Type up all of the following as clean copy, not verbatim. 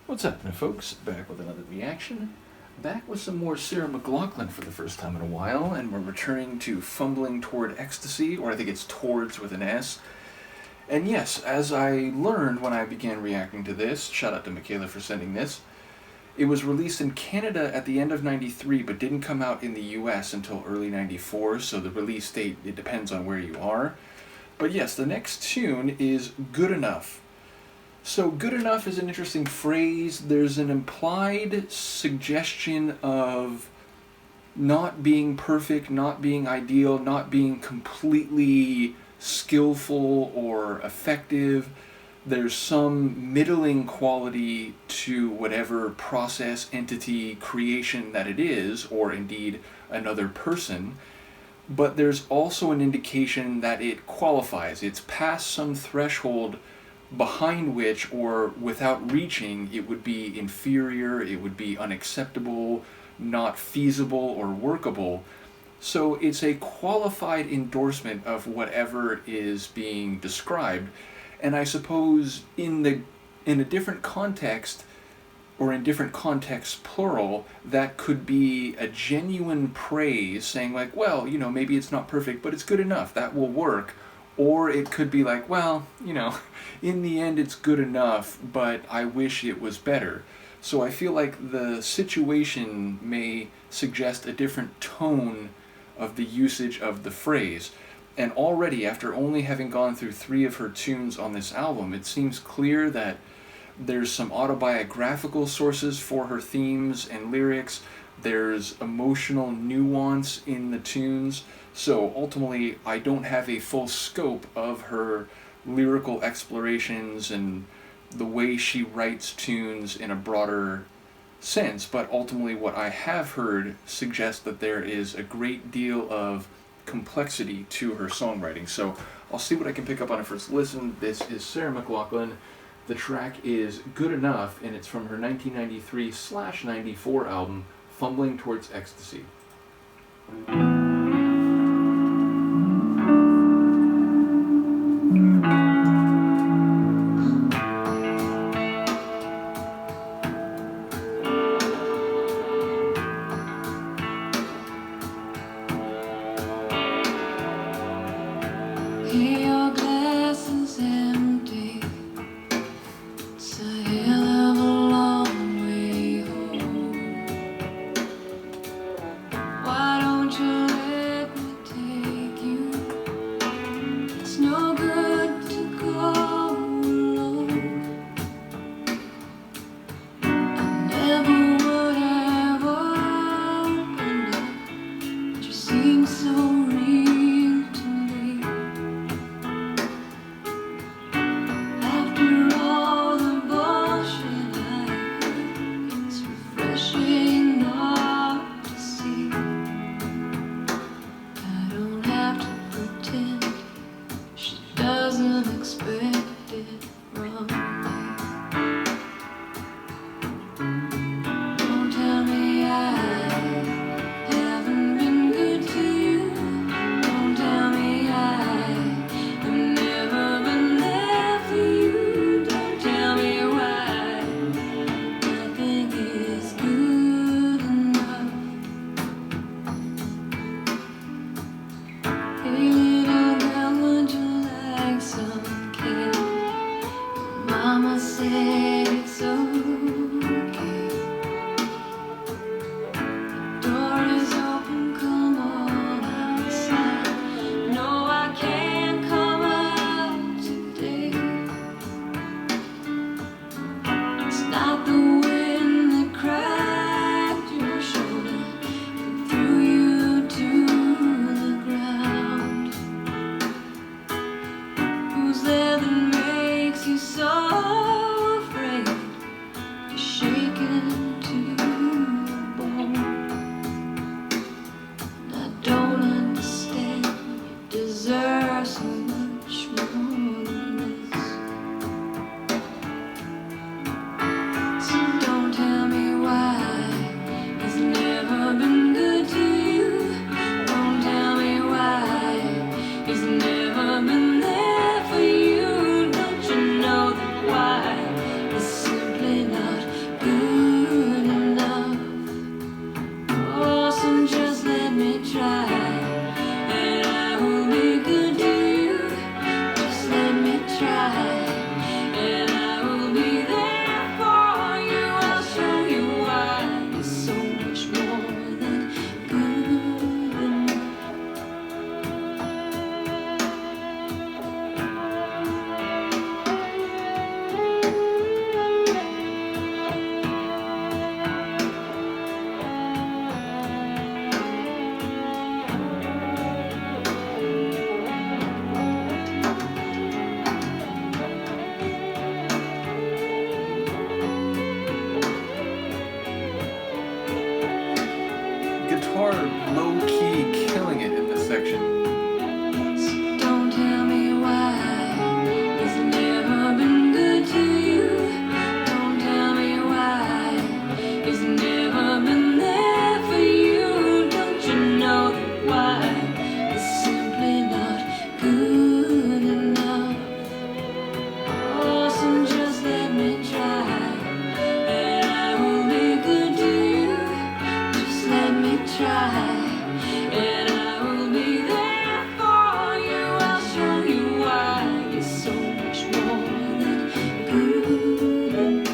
What's happening, folks? Back with another reaction. Back with some more Sarah McLachlan for the first time in a while, and we're returning to Fumbling Toward Ecstasy, or I think it's Towards with an S. And yes, as I learned when I began reacting to this, shout out to Michaela for sending this, it was released in Canada at the end of '93, but didn't come out in the US until early '94, so the release date, it depends on where you are. But yes, the next tune is Good Enough. So, good enough is an interesting phrase. There's an implied suggestion of not being perfect, not being ideal, not being completely skillful or effective. There's some middling quality to whatever process, entity, creation that it is, or indeed another person. But there's also an indication that it qualifies. It's past some threshold behind which, or without reaching, it would be inferior, it would be unacceptable, not feasible or workable. So it's a qualified endorsement of whatever is being described. And I suppose in a different context, or in different contexts plural, that could be a genuine praise, saying like, well, maybe it's not perfect, but it's good enough, that will work. Or it could be like, well, in the end it's good enough, but I wish it was better. So I feel like the situation may suggest a different tone of the usage of the phrase. And already, after only having gone through 3 of her tunes on this album, it seems clear that there's some autobiographical sources for her themes and lyrics. There's emotional nuance in the tunes. So ultimately, I don't have a full scope of her lyrical explorations and the way she writes tunes in a broader sense, but ultimately what I have heard suggests that there is a great deal of complexity to her songwriting. So I'll see what I can pick up on a first listen. This is Sarah McLachlan. The track is Good Enough, and it's from her 1993/94 album, Fumbling Towards Ecstasy. Your glass is empty. It's a hell of a long way home. Why don't you section. Don't tell me why it's never been good to you. Don't tell me why it's never been there for you. Don't you know that why is simply not good enough? Oh, so just let me try, and I will be good to you. Just let me try, and I will be there for you. I'll show you why it's so much more than good enough.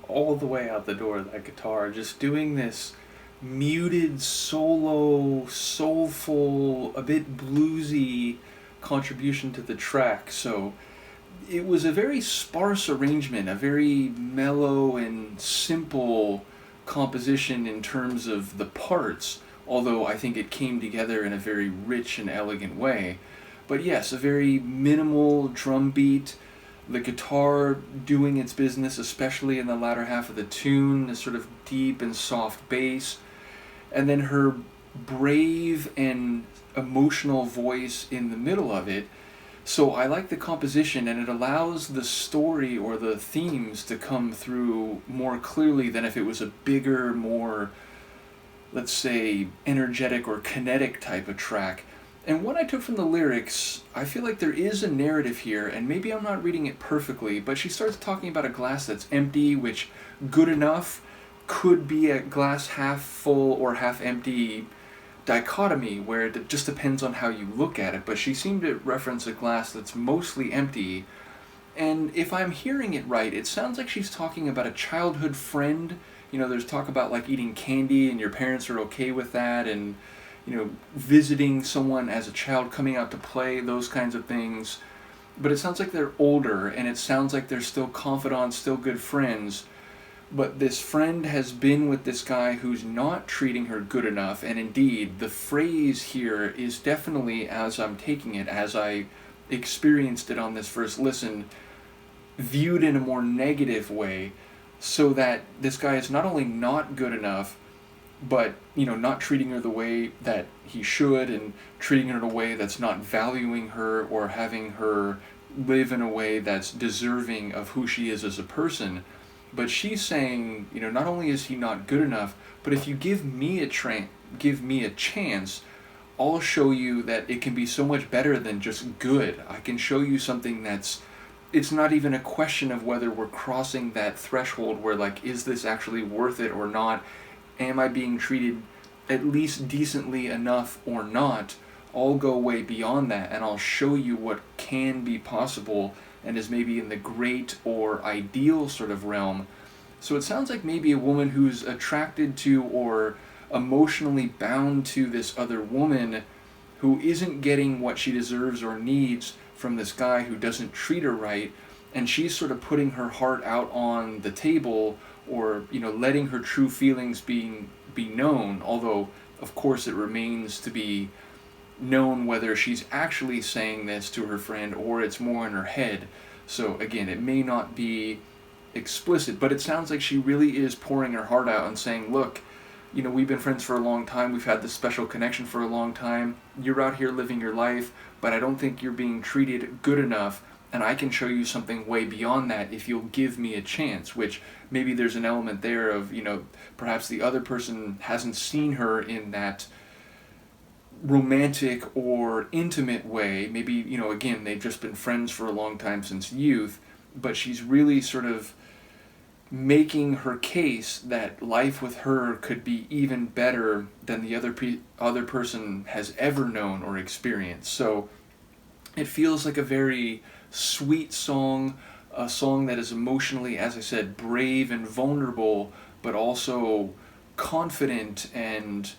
All the way out the door, that guitar, just doing this muted, solo, soulful, a bit bluesy contribution to the track. So it was a very sparse arrangement, a very mellow and simple composition in terms of the parts, although I think it came together in a very rich and elegant way. But yes, a very minimal drum beat, the guitar doing its business, especially in the latter half of the tune, this sort of deep and soft bass, and then her brave and emotional voice in the middle of it. So I like the composition, and it allows the story or the themes to come through more clearly than if it was a bigger, more, let's say, energetic or kinetic type of track. And what I took from the lyrics, I feel like there is a narrative here, and maybe I'm not reading it perfectly, but she starts talking about a glass that's empty, which good enough could be a glass half full or half empty dichotomy, where it just depends on how you look at it. But she seemed to reference a glass that's mostly empty, and if I'm hearing it right, it sounds like she's talking about a childhood friend. You know, there's talk about like eating candy and your parents are okay with that, and you know, visiting someone as a child, coming out to play, those kinds of things. But it sounds like they're older, and it sounds like they're still confidants, still good friends. But this friend has been with this guy who's not treating her good enough, and indeed, the phrase here is definitely, as I'm taking it, as I experienced it on this first listen, viewed in a more negative way, so that this guy is not only not good enough, but, you know, not treating her the way that he should, and treating her in a way that's not valuing her or having her live in a way that's deserving of who she is as a person. But she's saying, you know, not only is he not good enough, but if you give me a chance, I'll show you that it can be so much better than just good. I can show you something it's not even a question of whether we're crossing that threshold where, like, is this actually worth it or not? Am I being treated at least decently enough or not? I'll go way beyond that, and I'll show you what can be possible and is maybe in the great or ideal sort of realm. So it sounds like maybe a woman who's attracted to or emotionally bound to this other woman who isn't getting what she deserves or needs from this guy who doesn't treat her right, and she's sort of putting her heart out on the table, or, you know, letting her true feelings be known, although of course it remains to be known whether she's actually saying this to her friend or it's more in her head. So again, it may not be explicit, but it sounds like she really is pouring her heart out and saying, look, you know, we've been friends for a long time, we've had this special connection for a long time, you're out here living your life, but I don't think you're being treated good enough, and I can show you something way beyond that if you'll give me a chance. Which maybe there's an element there of, you know, perhaps the other person hasn't seen her in that romantic or intimate way. Maybe, you know, again, they've just been friends for a long time since youth, but she's really sort of making her case that life with her could be even better than the other person has ever known or experienced. So it feels like a very sweet song, a song that is emotionally, as I said, brave and vulnerable, but also confident and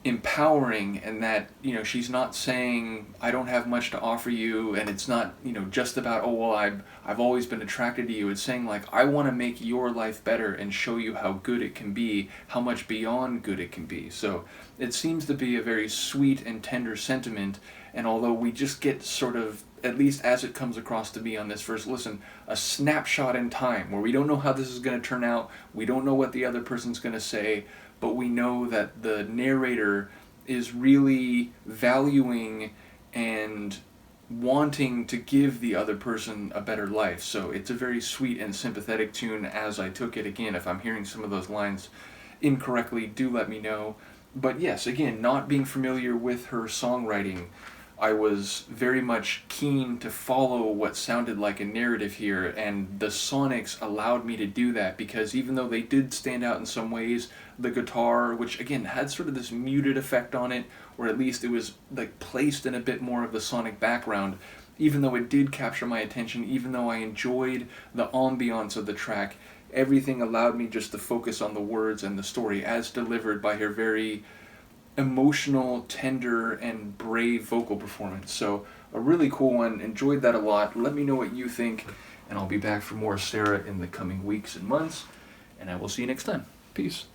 empowering, and that, she's not saying I don't have much to offer you, and it's not, just about, oh well, I've always been attracted to you. It's saying like, I want to make your life better and show you how good it can be, how much beyond good it can be. So it seems to be a very sweet and tender sentiment, and although we just get sort of, at least as it comes across to me on this first listen, a snapshot in time where we don't know how this is going to turn out, we don't know what the other person's going to say, but we know that the narrator is really valuing and wanting to give the other person a better life. So it's a very sweet and sympathetic tune as I took it. Again, if I'm hearing some of those lines incorrectly, do let me know. But yes, again, not being familiar with her songwriting, I was very much keen to follow what sounded like a narrative here, and the sonics allowed me to do that, because even though they did stand out in some ways, the guitar, which again had sort of this muted effect on it, or at least it was like placed in a bit more of the sonic background, even though it did capture my attention, even though I enjoyed the ambiance of the track, everything allowed me just to focus on the words and the story as delivered by her very emotional, tender, and brave vocal performance. So a really cool one. Enjoyed that a lot. Let me know what you think, and I'll be back for more Sarah in the coming weeks and months, and I will see you next time. Peace.